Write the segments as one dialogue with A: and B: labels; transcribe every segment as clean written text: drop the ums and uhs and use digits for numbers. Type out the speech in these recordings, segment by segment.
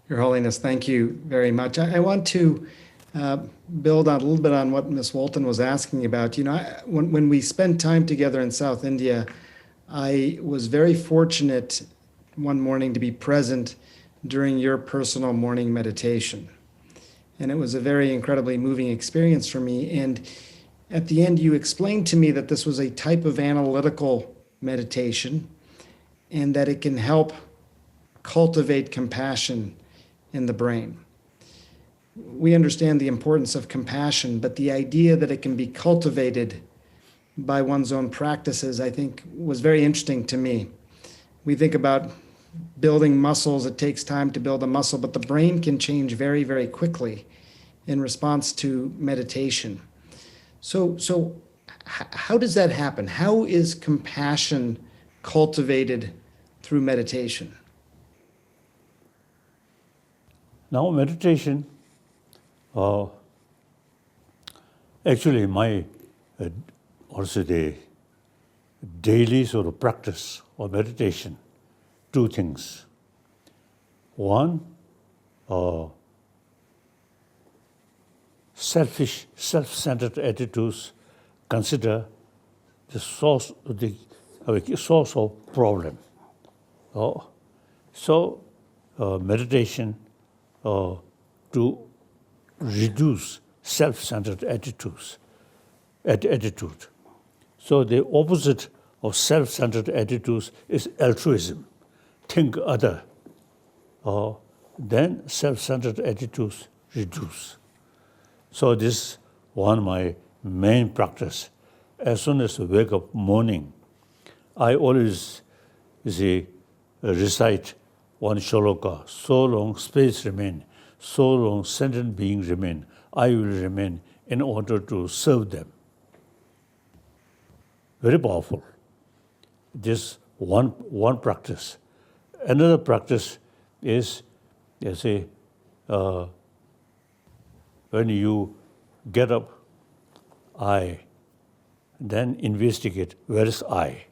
A: Your Holiness, thank you very much. I want to build on a little bit on what Ms. Walton was asking about. When we spent time together in South India, I was very fortunate one morning to be present during your personal morning meditation. And it was a very incredibly moving experience for me. And at the end, you explained to me that this was a type of analytical meditation and that it can help cultivate compassion in the brain. We understand the importance of compassion, but the idea that it can be cultivated by one's own practices, I think, was very interesting to me. We think about building muscles, it takes time to build a muscle, but the brain can change very, very quickly in response to meditation. So how does that happen? How is compassion cultivated through meditation?
B: Now meditation, actually my also the daily sort of practice of meditation, two things. One, selfish, self-centered attitudes consider the source of problem. So meditation to reduce self-centered attitude. So the opposite of self-centered attitudes is altruism. Think other. Then self-centered attitudes reduce. So this is one of my main practice. As soon as I wake up morning, I always recite one shloka. So long space remain, so long sentient being remain, I will remain in order to serve them. Very powerful. This one practice. Another practice is, when you get up, I, then investigate, where is I?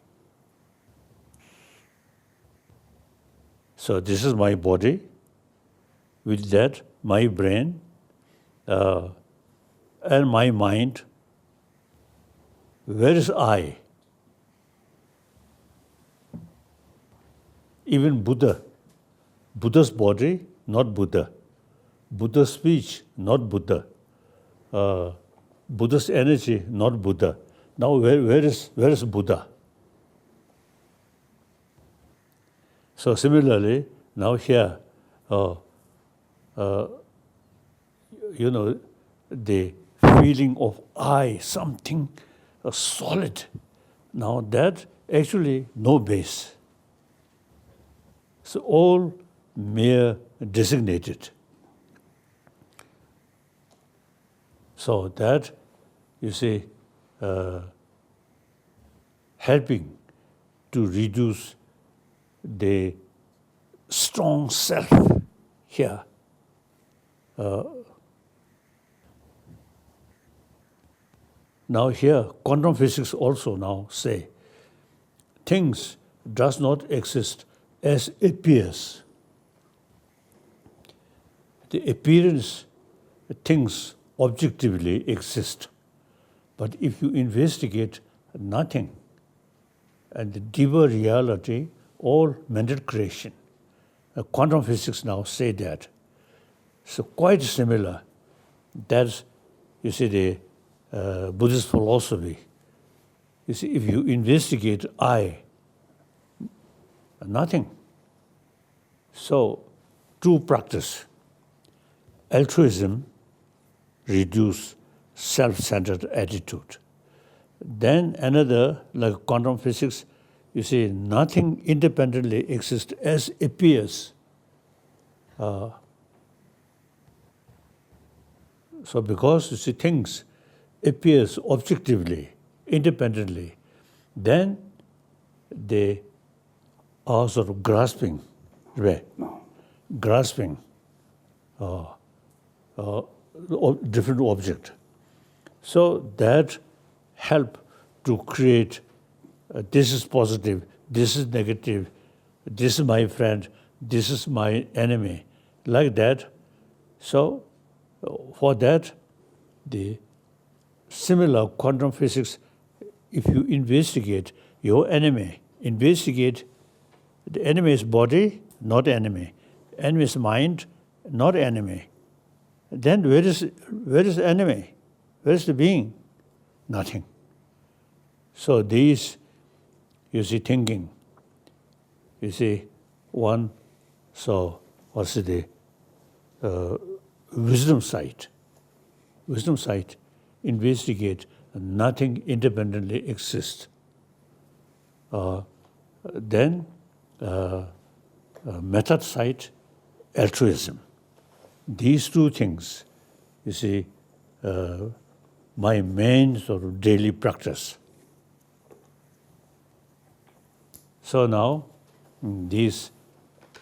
B: So this is my body. With that, my brain and my mind. Where is I? Even Buddha's body, not Buddha. Buddha's speech, not Buddha. Buddha's energy, not Buddha. Now where is Buddha? So similarly, now here, the feeling of I, something solid. Now that actually no base. So all mere designated. So that, helping to reduce the strong self here. Now here, quantum physics also now say, things does not exist as appears. The appearance, things objectively exist. But if you investigate nothing, and the deeper reality, all mental creation. Quantum physics now say that. So quite similar. That's, the Buddhist philosophy. If you investigate I, nothing. So true practice, altruism, reduce self-centered attitude. Then another, like quantum physics, nothing independently exists as appears. So because things appears objectively, independently, then they are sort of grasping different object. So that help to create this is positive, this is negative, this is my friend, this is my enemy, like that. So for that, the similar quantum physics, if you investigate your enemy, investigate the enemy's body, not enemy, enemy's mind, not enemy, then where is the enemy? Where is the being? Nothing. So these, you see, thinking, you see, one, so what's the wisdom side? Wisdom side, investigate, nothing independently exists. Then method side, altruism. These two things, you see, my main sort of daily practice. So now, these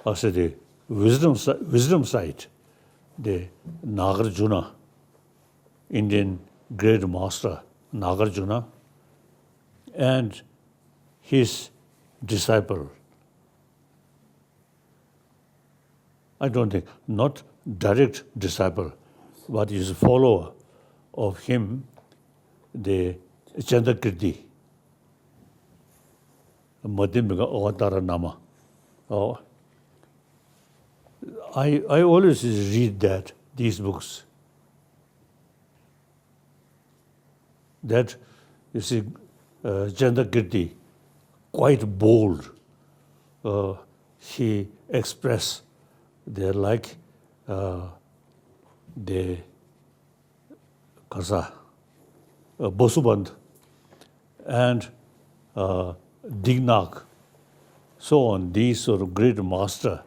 B: also the wisdom side, the Nagarjuna, Indian great master Nagarjuna, and his disciple. I don't think, not direct disciple, but his follower of him, the Chandrakirti, Madhyamika Avatara Nama. Oh, I always read these books. That, you see, Chandrakirti, quite bold. He expressed their like the Kasa, Bosuband, and Dignac, so on, these sort of great master,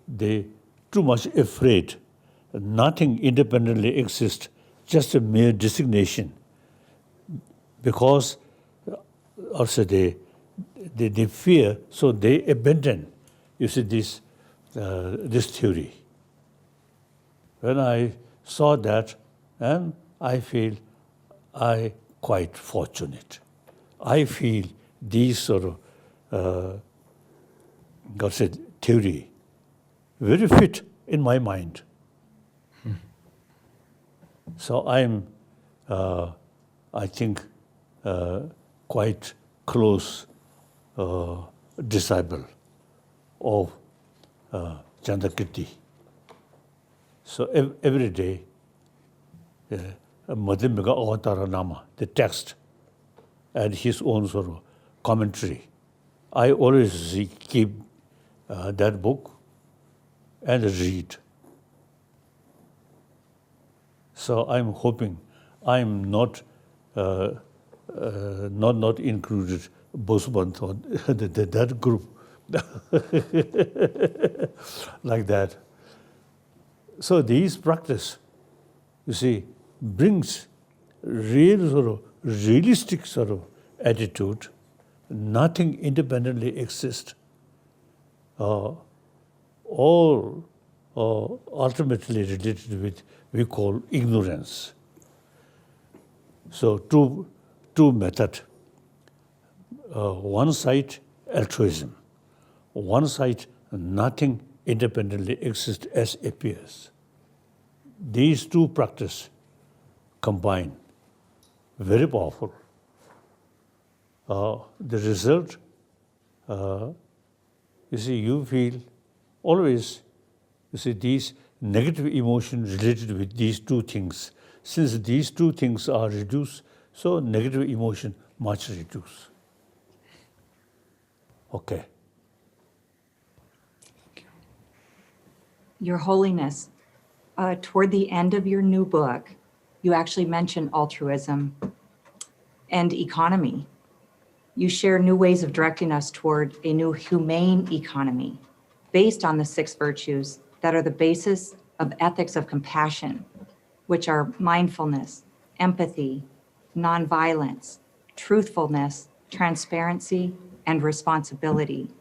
B: they too much afraid. Nothing independently exists, just a mere designation. Because also they fear, so they abandon, you see, this theory. When I saw that, and I feel I quite fortunate. I feel these sort of theory very fit in my mind. So I'm, I think, quite close disciple of Chandrakirti. So every day, Madhyamika Avatara Nama, the text, and his own sort of commentary. I always keep that book and read. So I'm hoping I'm not included Bosuband or that group like that. So these practice, you see, brings real sort of realistic sort of attitude. Nothing independently exists. All ultimately related with we call ignorance. So two method. One side altruism. One side nothing independently exists as appears. These two practice combine, very powerful. The result, you see, you feel always, you see, these negative emotions related with these two things. Since these two things are reduced, so negative emotion much reduced. Okay.
C: Your Holiness, toward the end of your new book, you actually mention altruism and economy. You share new ways of directing us toward a new humane economy based on the 6 virtues that are the basis of ethics of compassion, which are mindfulness, empathy, nonviolence, truthfulness, transparency, and responsibility.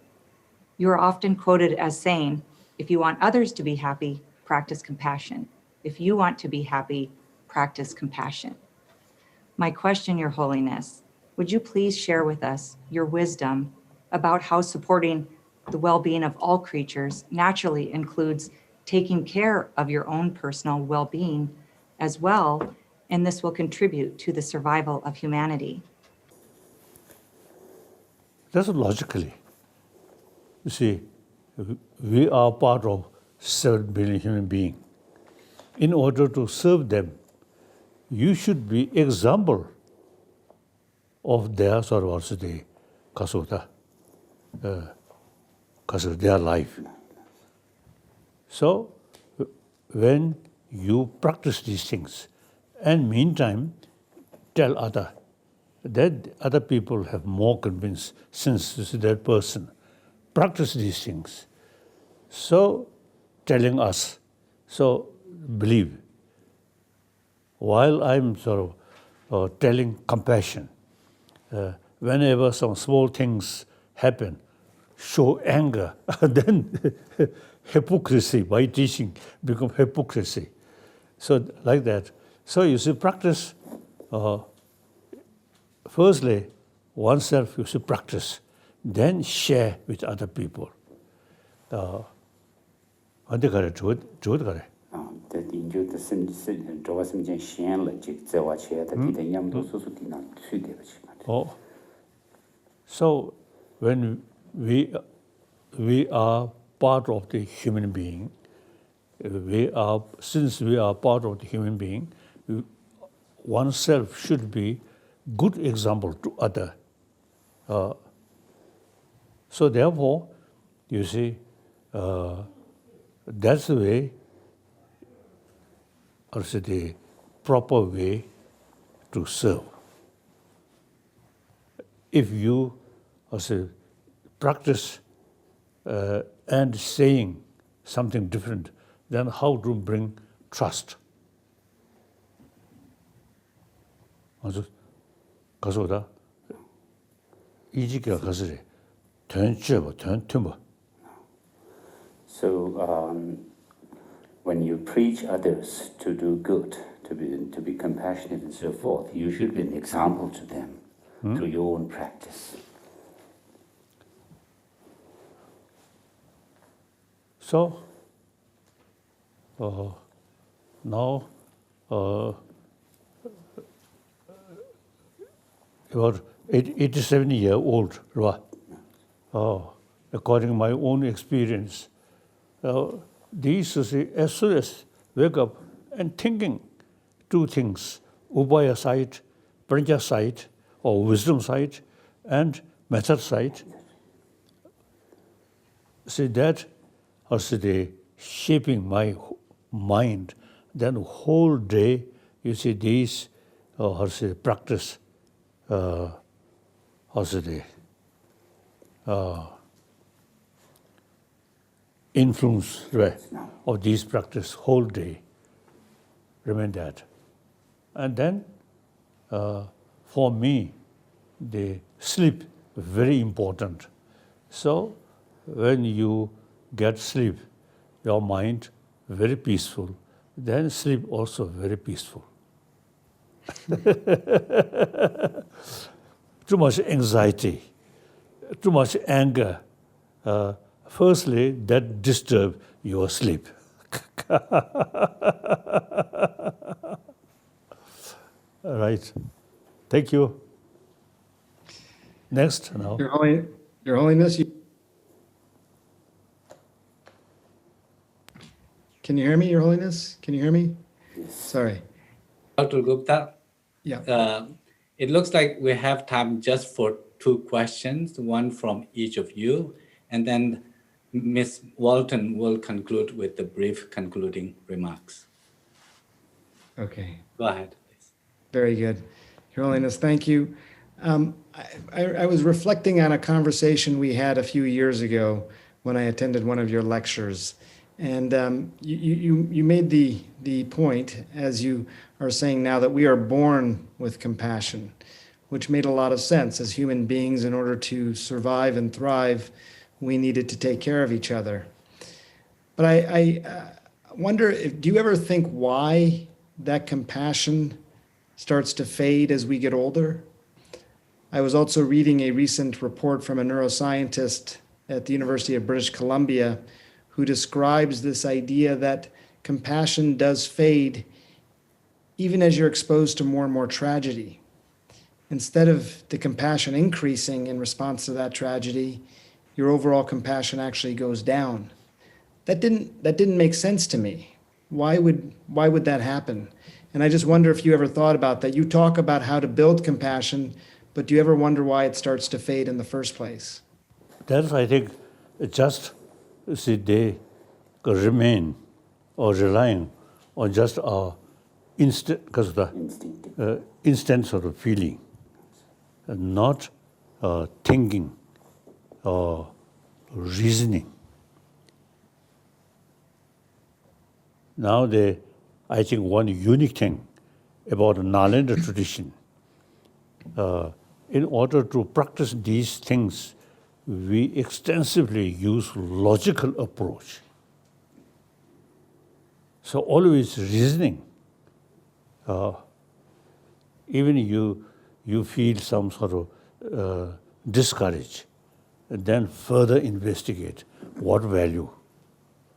C: You are often quoted as saying, if you want others to be happy, practice compassion. If you want to be happy, practice compassion. My question, Your Holiness, would you please share with us your wisdom about how supporting the well-being of all creatures naturally includes taking care of your own personal well-being as well, and this will contribute to the survival of humanity.
B: That's logically. You see, we are part of 7 billion human beings. In order to serve them, you should be example of their sort of also the kasuta, their life. So when you practice these things, and meantime tell that other people have more convinced since this is their person, practice these things. So telling us, so believe. While I'm sort of telling compassion, whenever some small things happen, show anger, then hypocrisy by teaching become hypocrisy. So like that. So you see, practice, firstly, oneself you should practice, then share with other people. 어디 가래? 좋은 가래.
D: 在研究的主要是讲显了，就在我前的地的样都说地那去的不去。
B: Oh, so when we are part of the human being, since we are part of the human being, oneself should be good example to other. So therefore, you see, that's the way, or say the proper way to serve. If you also practice and saying something different, then how to bring trust? 아주 가서다 이지가 가서래 된죄버 된투버.
D: So when you preach others to do good, to be compassionate and so forth, you should be an example to them through your own practice.
B: So now about 87-year-old, according to my own experience, these as soon as wake up and thinking two things, Ubaya side, Prajna side, or wisdom side, and method side, see that also the shaping my mind, then whole day you see these practice also the influence of these practice whole day remain that. And then for me the sleep very important. So when you get sleep, your mind very peaceful, then sleep also very peaceful. Too much anxiety, too much anger, firstly that disturb your sleep. Right. Thank you. Next now.
A: Your Holiness, can you hear me, Your Holiness? Can you hear me? Yes. Sorry.
E: Dr. Gupta,
A: Yeah.
E: it looks like we have time just for 2 questions, one from each of you, and then Ms. Walton will conclude with the brief concluding remarks.
A: Okay.
E: Go ahead, please.
A: Very good. Your Holiness, thank you. I was reflecting on a conversation we had a few years ago when I attended one of your lectures. And you made the point, as you are saying now, that we are born with compassion, which made a lot of sense. As human beings, in order to survive and thrive, we needed to take care of each other. But I wonder, do you ever think why that compassion starts to fade as we get older? I was also reading a recent report from a neuroscientist at the University of British Columbia who describes this idea that compassion does fade even as you're exposed to more and more tragedy. Instead of the compassion increasing in response to that tragedy, your overall compassion actually goes down. That didn't make sense to me. Why would that happen? And I just wonder if you ever thought about that. You talk about how to build compassion, but do you ever wonder why it starts to fade in the first place?
B: That's, I think, just see, they remain or relying on just our instant, because of the instant sort of feeling, not thinking or reasoning. Now, I think one unique thing about the Nalanda tradition, in order to practice these things, we extensively use logical approach. So always reasoning. Even you feel some sort of discourage, and then further investigate what value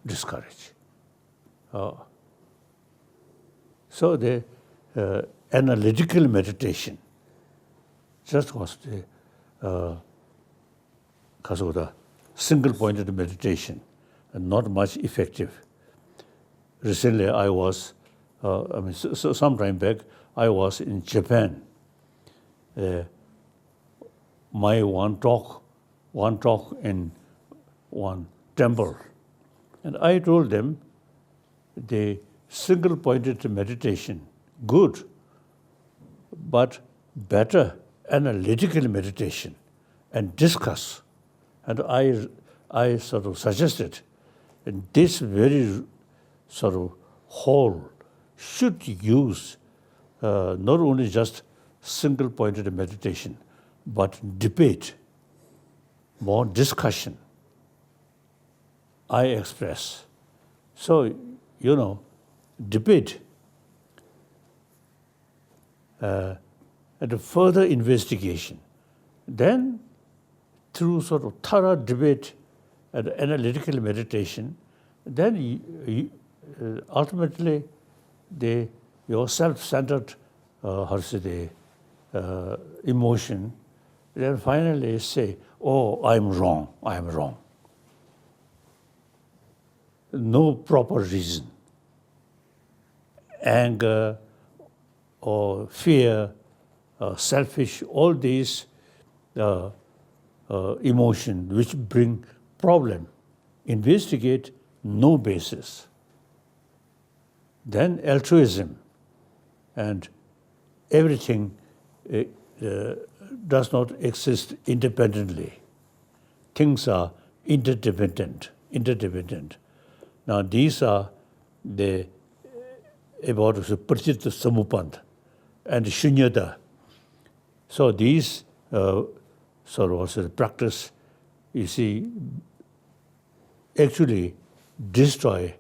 B: discourage. So the analytical meditation just was the single-pointed meditation, and not much effective. Recently, I was, some time back, I was in Japan. My one talk in one temple, and I told them the single-pointed meditation, good, but better analytical meditation and discuss. And I sort of suggested, and this very sort of hall should use not only just single-pointed meditation, but debate, more discussion. I express. So, debate and further investigation. Then, through sort of thorough debate and analytical meditation, then ultimately your self-centered emotion, then finally say, oh, I'm wrong. No proper reason. Anger or fear, selfish, all these emotions which bring problem, investigate, no basis. Then altruism and everything does not exist independently. Things are interdependent. Now these are about Prachita Samupand and Shunyata. So these sort of also practice, you see, actually destroy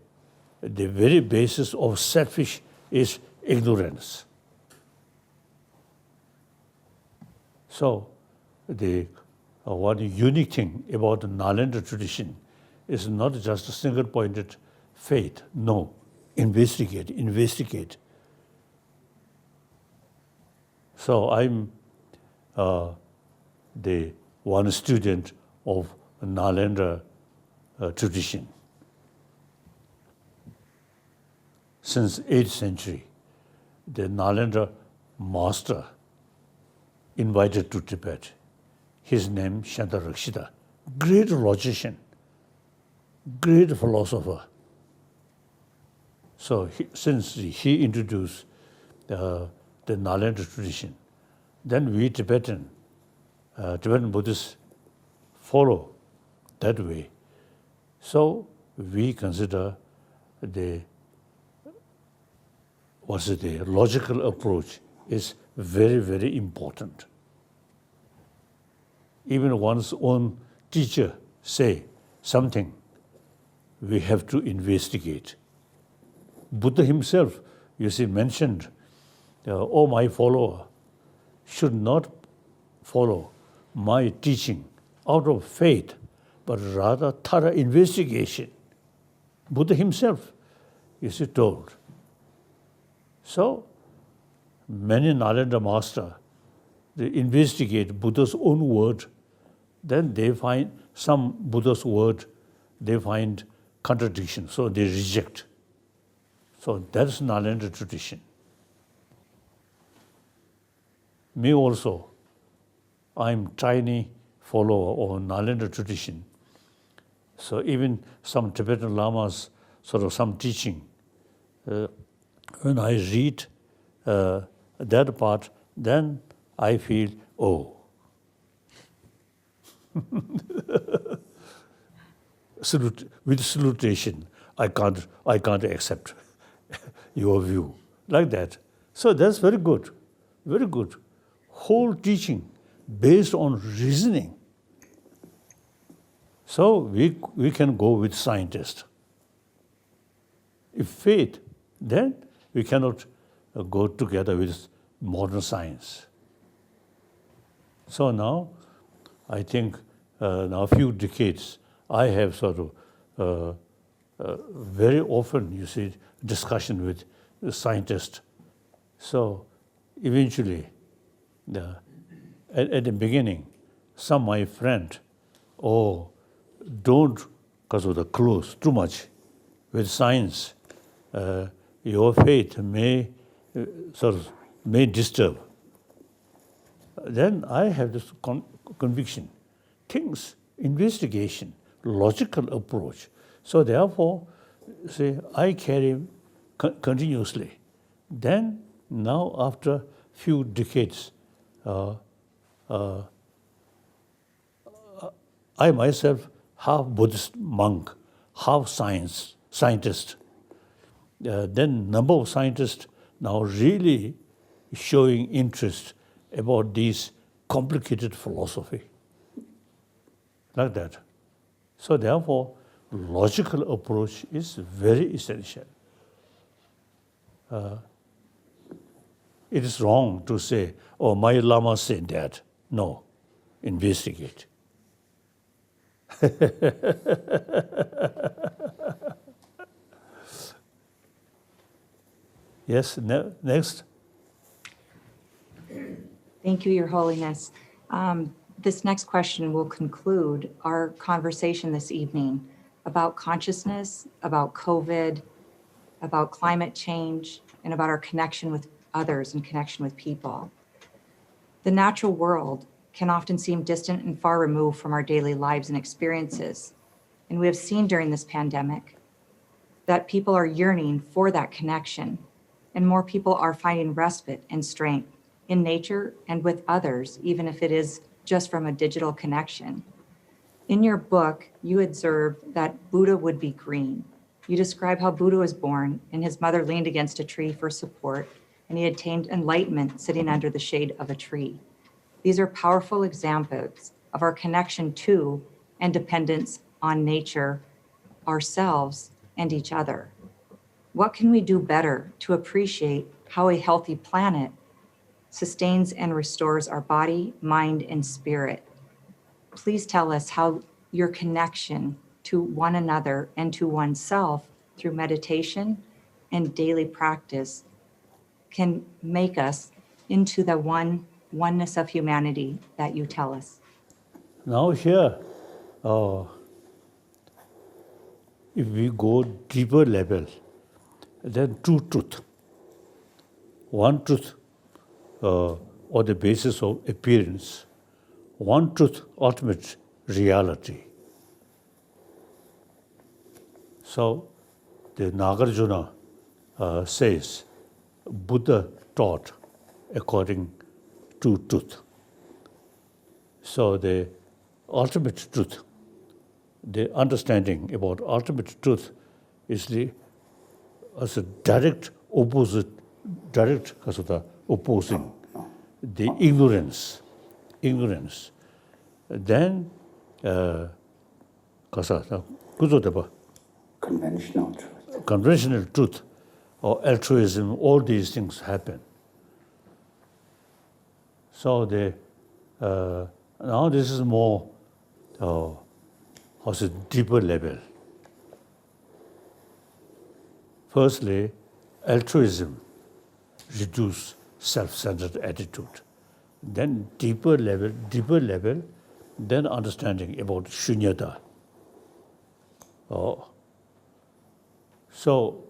B: the very basis of selfish is ignorance. So the one unique thing about the Nalanda tradition is not just a single-pointed faith. No, investigate. So I'm the one student of Nalanda tradition. Since 8th century, the Nalanda master invited to Tibet. His name Shantarakshita, great logician, great philosopher. So since he introduced the Nalanda tradition, then we Tibetan Buddhists follow that way. So we consider the logical approach is very, very important. Even one's own teacher say something, we have to investigate. Buddha himself, you see, mentioned, oh, my follower should not follow my teaching out of faith, but rather thorough investigation. Buddha himself is told. So many Nalanda masters, they investigate Buddha's own word, then they find some Buddha's word, they find contradiction, so they reject. So that's Nalanda tradition. Me also, I'm tiny follower of Nalanda tradition. So even some Tibetan lamas, sort of some teaching, when I read that part, then I feel, oh, with salutation, I can't accept your view, like that. So that's very good, very good. Whole teaching based on reasoning. So we can go with scientists. If faith, then we cannot go together with modern science. So now, I think now a few decades, I have sort of very often, you see, discussion with scientists. So eventually, at the beginning, some my friend, don't, because of the close too much with science, your faith may may disturb. Then I have this conviction, things, investigation, logical approach. So therefore, say I carry continuously. Then now after few decades, I myself half Buddhist monk, half scientist. Then number of scientists now really showing interest about this complicated philosophy, like that. So therefore, logical approach is very essential. It is wrong to say, oh, my Lama said that. No, investigate. Yes, next.
C: Thank you, Your Holiness. This next question will conclude our conversation this evening about consciousness, about COVID, about climate change, and about our connection with others and connection with people. The natural world can often seem distant and far removed from our daily lives and experiences. And we have seen during this pandemic that people are yearning for that connection, and more people are finding respite and strength in nature and with others, even if it is just from a digital connection. In your book, you observe that Buddha would be green. You describe how Buddha was born and his mother leaned against a tree for support, and he attained enlightenment sitting under the shade of a tree. These are powerful examples of our connection to and dependence on nature, ourselves, and each other. What can we do better to appreciate how a healthy planet sustains and restores our body, mind, and spirit? Please tell us how your connection to one another and to oneself through meditation and daily practice can make us into the oneness of humanity that you tell us.
B: Now here, if we go deeper level, then two truths. One truth on the basis of appearance. One truth, ultimate reality. So the Nagarjuna says, Buddha taught according to truth. So the ultimate truth, the understanding about ultimate truth is as a direct opposite, opposing the ignorance. Then, conventional truth or altruism, all these things happen. So now this is more, deeper level. Firstly, altruism, reduce self-centered attitude. Then deeper level, then understanding about shunyata. So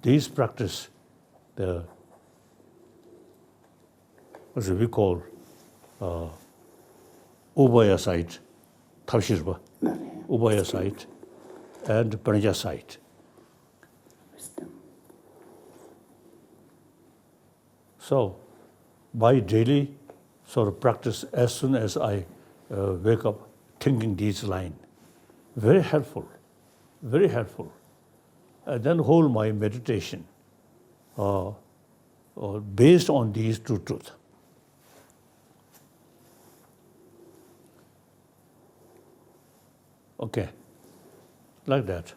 B: these practice, what we call ubaya side, tavshirba, ubaya side, and pranaya side. So, by daily sort of practice, as soon as I wake up, thinking these lines, very helpful, very helpful. And then hold my meditation based on these two truths. Okay, like that.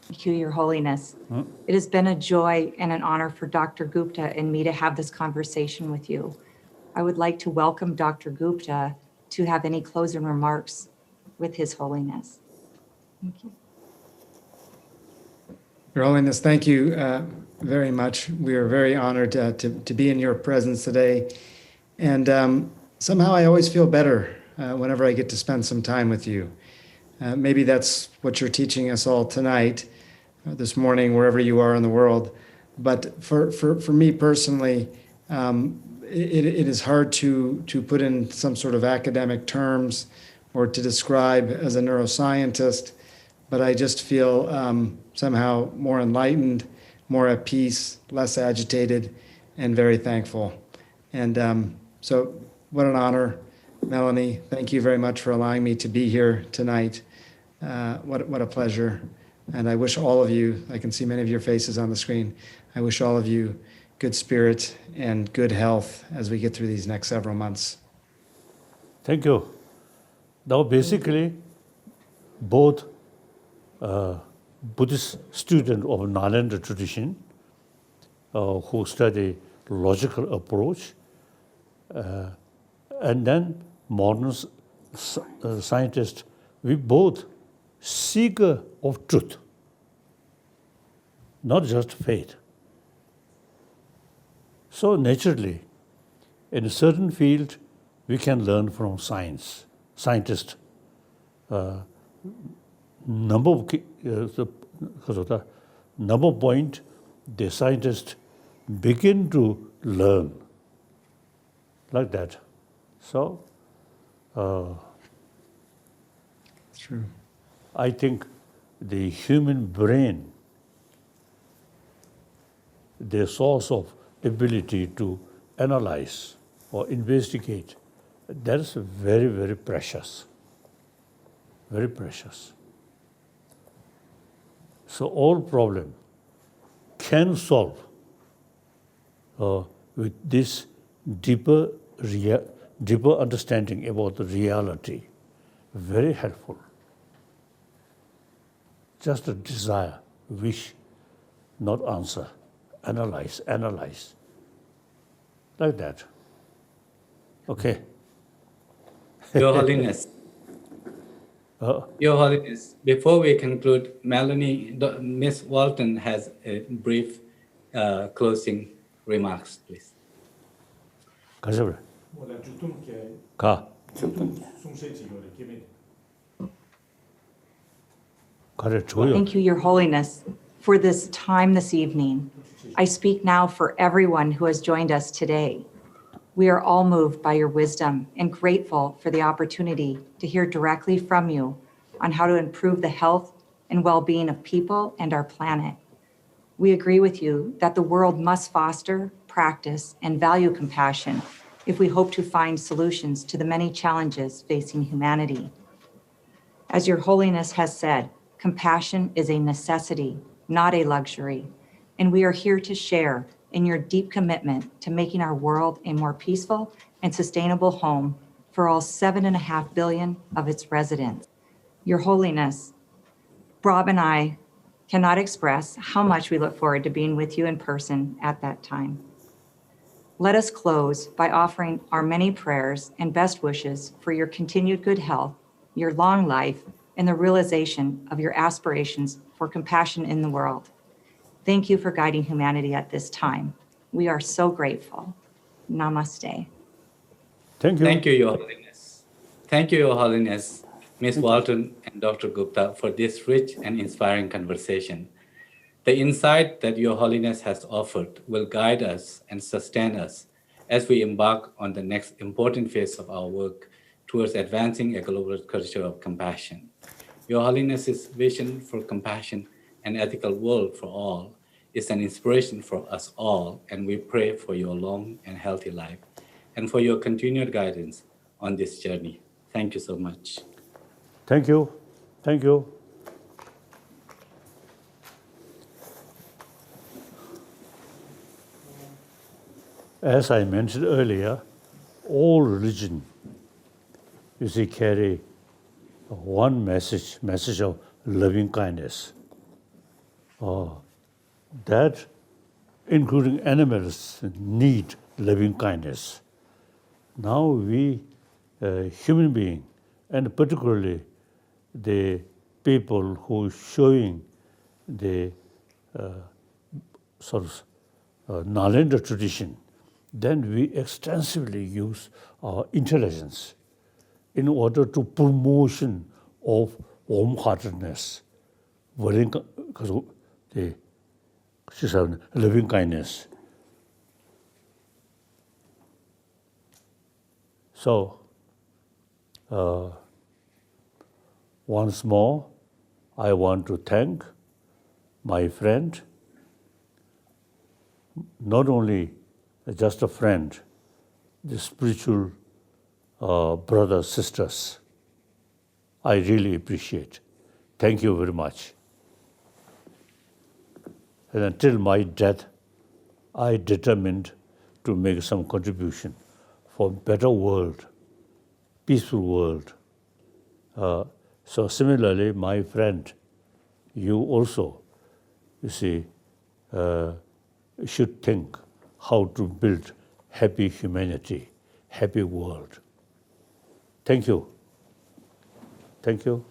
C: Thank you, Your Holiness. It has been a joy and an honor for Dr. Gupta and me to have this conversation with you. I would like to welcome Dr. Gupta to have any closing remarks with His Holiness. Thank you.
A: Your Holiness, thank you very much. We are very honored to be in your presence today. And somehow I always feel better whenever I get to spend some time with you. Maybe that's what you're teaching us all tonight, this morning, wherever you are in the world. But for me personally, it is hard to put in some sort of academic terms or to describe as a neuroscientist, but I just feel somehow more enlightened, more at peace, less agitated, and very thankful. And so what an honor. Melanie, thank you very much for allowing me to be here tonight. What a pleasure. And I wish all of you, I can see many of your faces on the screen, I wish all of you good spirit and good health as we get through these next several months.
B: Thank you. Now basically, both Buddhist student of Nalanda tradition who study logical approach, and then modern scientists, we both seeker of truth, not just faith. So naturally, in a certain field, we can learn from scientists. Number point, the scientists begin to learn like that. So,
A: True.
B: I think the human brain, the source of ability to analyze or investigate, that is very, very precious. Very precious. So all problem can solve with this deeper understanding about the reality. Very helpful. Just a desire, wish, not answer. Analyze. Like that. Okay.
E: Your Holiness. Your Holiness, before we conclude, Miss Walton has a brief closing remarks, please.
B: 가자. 가.
C: Thank you, Your Holiness, for this time this evening. I speak now for everyone who has joined us today. We are all moved by your wisdom and grateful for the opportunity to hear directly from you on how to improve the health and well-being of people and our planet. We agree with you that the world must foster, practice, and value compassion if we hope to find solutions to the many challenges facing humanity. As Your Holiness has said, compassion is a necessity, not a luxury, and we are here to share in your deep commitment to making our world a more peaceful and sustainable home for all 7.5 billion of its residents. Your Holiness, Rob and I cannot express how much we look forward to being with you in person at that time. Let us close by offering our many prayers and best wishes for your continued good health, your long life, and the realization of your aspirations for for compassion in the world. Thank you for guiding humanity at this time. We are so grateful. Namaste.
B: Thank you.
E: Thank you, Your Holiness. Thank you, Your Holiness, Ms. Walton and Dr. Gupta, for this rich and inspiring conversation. The insight that Your Holiness has offered will guide us and sustain us as we embark on the next important phase of our work towards advancing a global culture of compassion. Your Holiness's vision for compassion and ethical world for all is an inspiration for us all, and we pray for your long and healthy life and for your continued guidance on this journey. Thank you so much.
B: Thank you. Thank you. As I mentioned earlier, all religion, you see, carry one message of loving kindness. That, including animals, need loving kindness. Now we, human beings, and particularly the people who showing the sort of Nalanda tradition, then we extensively use our intelligence in order to promotion of warm-heartedness, the loving kindness. So, once more, I want to thank my friend, not only just a friend, the spiritual brothers, sisters. I really appreciate. Thank you very much. And until my death, I determined to make some contribution for a better world, peaceful world. So similarly, my friend, you also, you see, should think how to build happy humanity, happy world. Thank you. Thank you.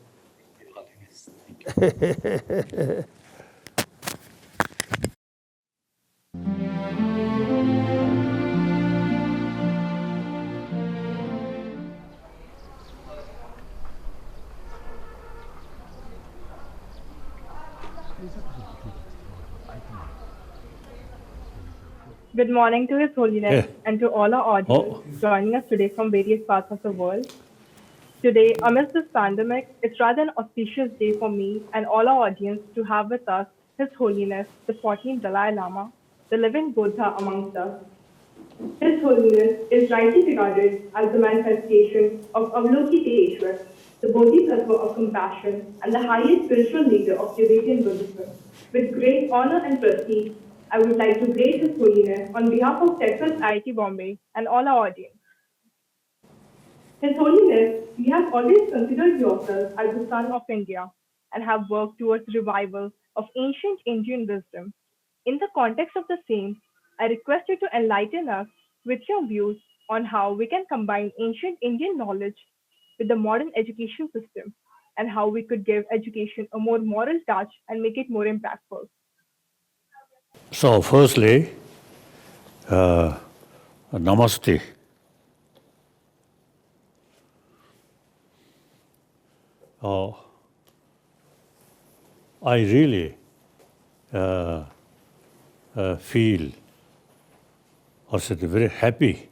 F: Good morning to His Holiness and to all our audience joining us today from various parts of the world. Today, amidst this pandemic, it's rather an auspicious day for me and all our audience to have with us His Holiness, the 14th Dalai Lama, the living Buddha amongst us. His Holiness is rightly regarded as the manifestation of Avalokiteshwar, the Bodhisattva of compassion and the highest spiritual leader of Tibetan Buddhism. With great honor and prestige, I would like to greet His Holiness on behalf of Texas IIT Bombay and all our audience. His Holiness, we have always considered yourself as the son of India and have worked towards revival of ancient Indian wisdom. In the context of the same, I request you to enlighten us with your views on how we can combine ancient Indian knowledge with the modern education system and how we could give education a more moral touch and make it more impactful.
B: So firstly, namaste. I really feel also very happy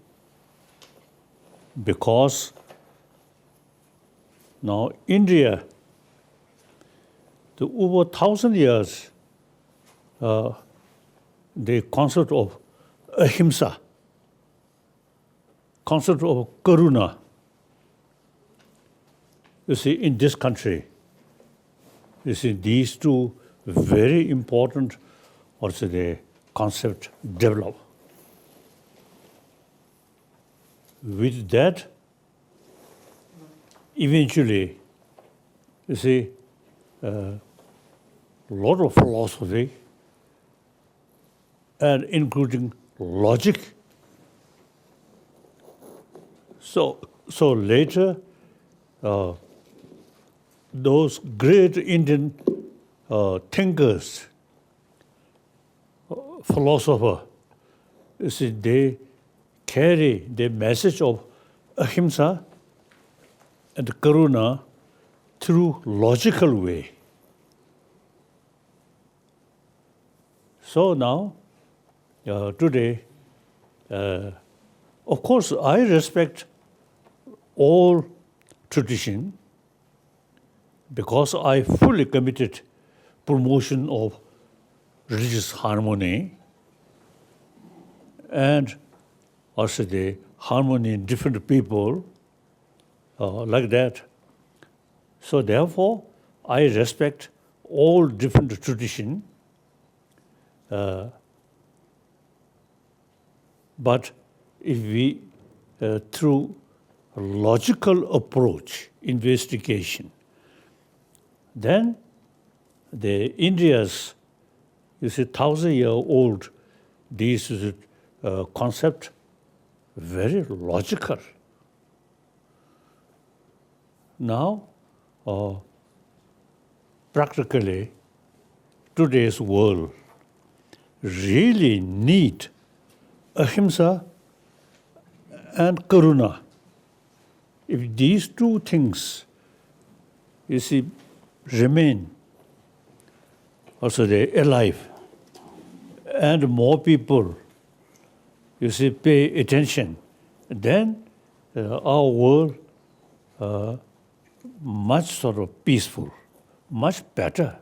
B: because now India, the over 1,000 years, the concept of ahimsa, concept of karuna, you see, in this country, you see, these two very important, also the concept develop. With that, eventually, you see, a lot of philosophy, and including logic. So later, those great Indian thinkers, philosophers, you see, they carry the message of ahimsa and karuna through logical way. So now, today, of course, I respect all tradition because I fully committed promotion of religious harmony and also the harmony in different people, like that. So therefore, I respect all different tradition, but if we, through a logical approach, investigation, then the India's, you see, 1,000-year-old, this concept, very logical. Now, practically, today's world really need ahimsa and karuna. If these two things, you see, remain, also they alive, and more people, you see, pay attention, then our world much sort of peaceful, much better.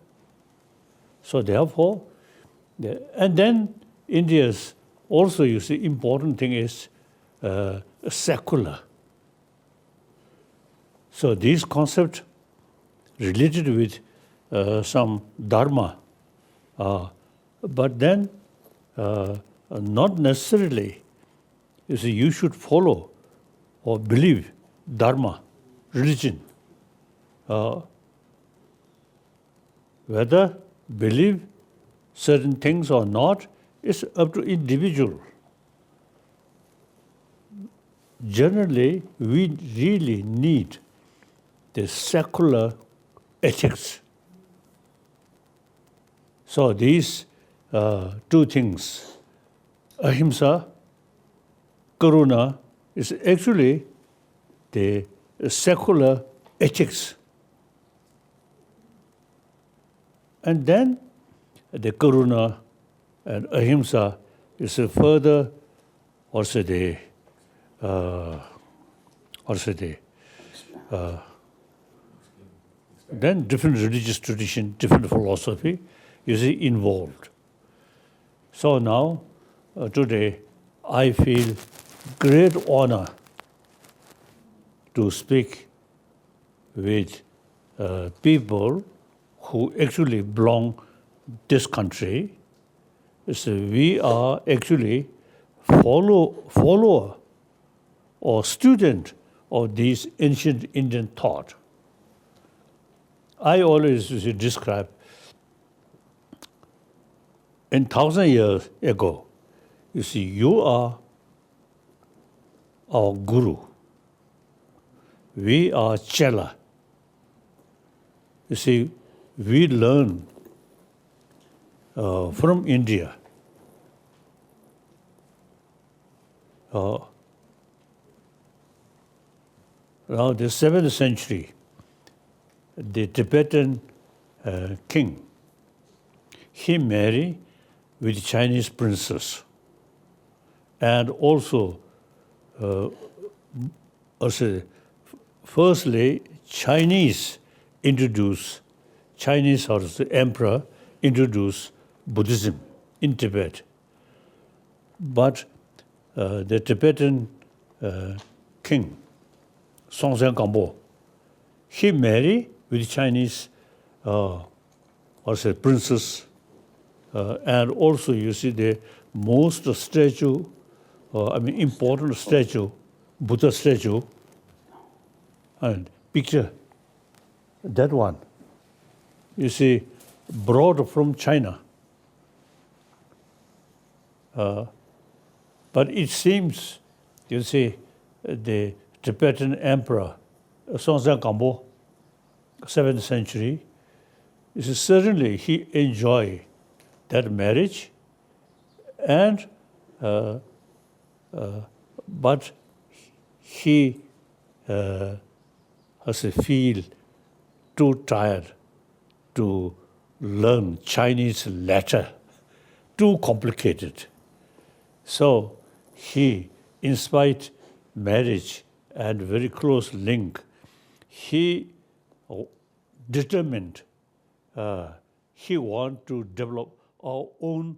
B: So therefore, and then India's also, you see, important thing is secular. So these concepts related with some dharma, but then not necessarily, you see, you should follow or believe dharma, religion. Whether believe certain things or not is up to individual. Generally, we really need the secular ethics. So these two things, ahimsa, karuna, is actually the secular ethics. And then the karuna and ahimsa is a further also the then different religious tradition, different philosophy, you see, involved. So now, today, I feel great honor to speak with people who actually belong this country. So we are actually follower or student of this ancient Indian thought. I always describe, in 1,000 years ago, you see, you are our guru. We are chela. You see, we learn from India. Now, the 7th century, the Tibetan king, he married with Chinese princess. And also, firstly, Chinese or the emperor introduced Buddhism in Tibet. But the Tibetan king, Songtsen Gampo, he married with Chinese princess, and also you see the most statue, important statue, Buddha statue, and picture, that one, you see, brought from China. But it seems, you see, the Tibetan emperor, Songtsen Gampo, 7th century, certainly he enjoyed that marriage, and but he feel too tired to learn Chinese letter, too complicated. So he, in spite marriage and very close link, he determined he want to develop our own